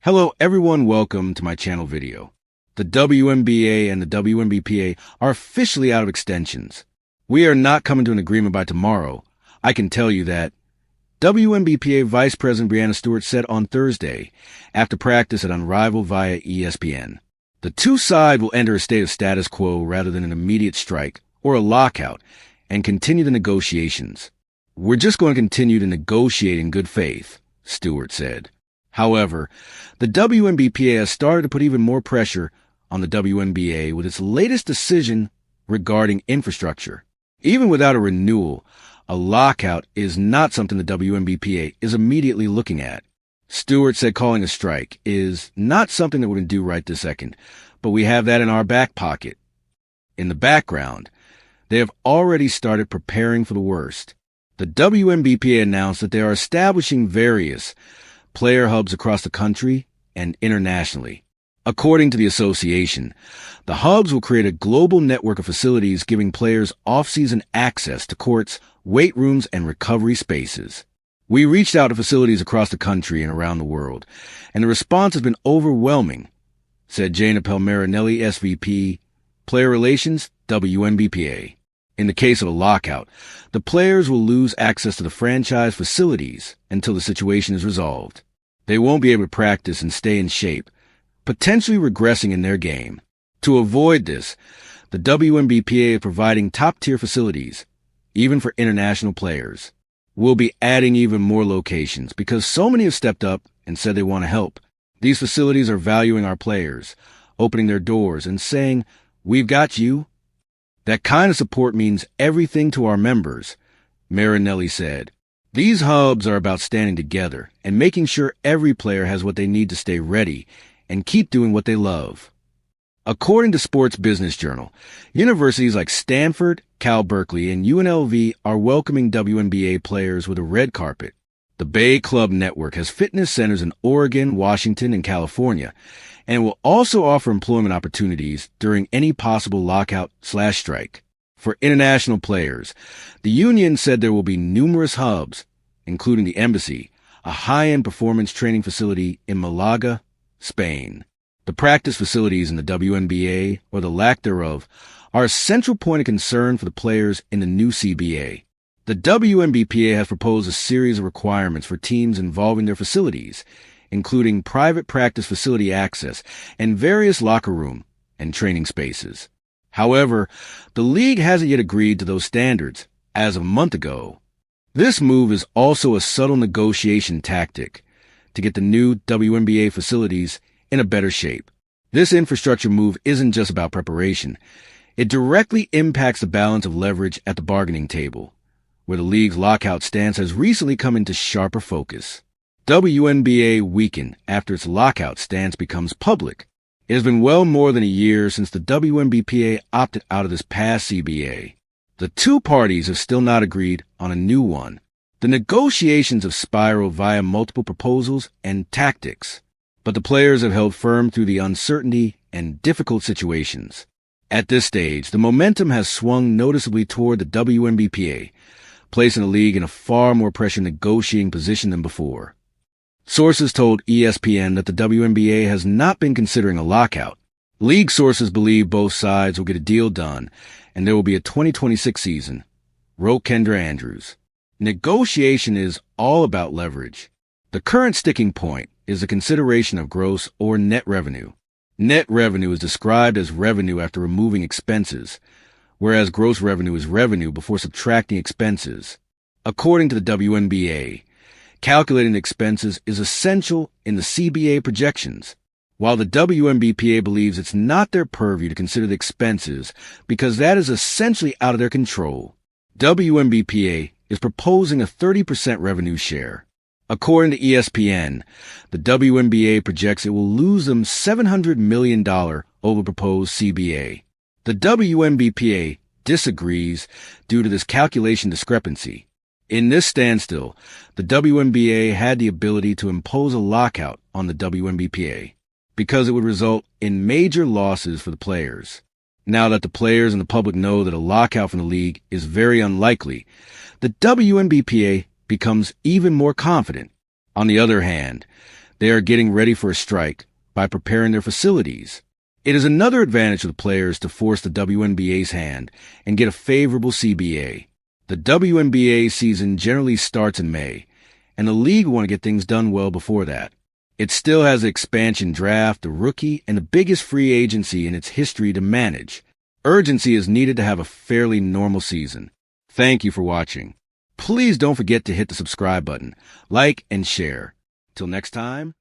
Hello everyone, welcome to my channel video. The WNBA and the WNBPA are officially out of extensions. We are not coming to an agreement by tomorrow. I can tell you that. WNBPA Vice President Brianna Stewart said on Thursday, after practice at Unrivaled via ESPN. The two sides will enter a state of status quo rather than an immediate strike or a lockout and continue the negotiations. We're just going to continue to negotiate in good faith, Stewart said. However, the WNBPA has started to put even more pressure on the WNBA with its latest decision regarding infrastructure. Even without a renewal, a lockout is not something the WNBPA is immediately looking at. Stewart said calling a strike is not something that we're going to do right this second, but we have that in our back pocket. In the background, they have already started preparing for the worst. The WNBPA announced that they are establishing various player hubs across the country and internationally. According to the association, the hubs will create a global network of facilities giving players off-season access to courts, weight rooms, and recovery spaces. We reached out to facilities across the country and around the world, and the response has been overwhelming, said Jana Palmerinelli, SVP, Player Relations, WNBPA. In the case of a lockout, the players will lose access to the franchise facilities until the situation is resolved. They won't be able to practice and stay in shape, potentially regressing in their game. To avoid this, the WNBPA is providing top-tier facilities, even for international players. We'll be adding even more locations because so many have stepped up and said they want to help. These facilities are valuing our players, opening their doors and saying, "We've got you." That kind of support means everything to our members, Marinelli said. These hubs are about standing together and making sure every player has what they need to stay ready and keep doing what they love. According to Sports Business Journal, universities like Stanford, Cal Berkeley, and UNLV are welcoming WNBA players with a red carpet. The Bay Club Network has fitness centers in Oregon, Washington, and California, and will also offer employment opportunities during any possible lockout/strike. For international players, the union said there will be numerous hubs, including the Embassy, a high-end performance training facility in Malaga, Spain. The practice facilities in the WNBA, or the lack thereof, are a central point of concern for the players in the new CBA. The WNBPA has proposed a series of requirements for teams involving their facilities, including private practice facility access and various locker room and training spaces. However, the league hasn't yet agreed to those standards as of a month ago. This move is also a subtle negotiation tactic to get the new WNBA facilities in a better shape. This infrastructure move isn't just about preparation. It directly impacts the balance of leverage at the bargaining table, where the league's lockout stance has recently come into sharper focus. WNBA weakened after its lockout stance becomes public. It has been well more than a year since the WNBPA opted out of this past CBA. The two parties have still not agreed on a new one. The negotiations have spiraled via multiple proposals and tactics, but the players have held firm through the uncertainty and difficult situations. At this stage, the momentum has swung noticeably toward the WNBPA, placing the league in a far more pressure negotiating position than before. Sources told ESPN that the WNBA has not been considering a lockout. League sources believe both sides will get a deal done, and there will be a 2026 season, wrote Kendra Andrews. Negotiation is all about leverage. The current sticking point is the consideration of gross or net revenue. Net revenue is described as revenue after removing expenses, whereas gross revenue is revenue before subtracting expenses. According to the WNBA, calculating expenses is essential in the CBA projections, while the WNBPA believes it's not their purview to consider the expenses because that is essentially out of their control. WNBPA is proposing a 30% revenue share. According to ESPN, the WNBA projects it will lose them $700 million over proposed CBA. The WNBPA disagrees due to this calculation discrepancy. In this standstill, the WNBA had the ability to impose a lockout on the WNBPA because it would result in major losses for the players. Now that the players and the public know that a lockout from the league is very unlikely, the WNBPA becomes even more confident. On the other hand, They are getting ready for a strike by preparing their facilities. It is another advantage for the players to force the WNBA's hand and get a favorable CBA. The WNBA season generally starts in May, and the league will want to get things done well before that. It still has an expansion draft, the rookie, and the biggest free agency in its history to manage. Urgency is needed to have a fairly normal season. Thank you for watching. Please don't forget to hit the subscribe button, like, and share. Till next time.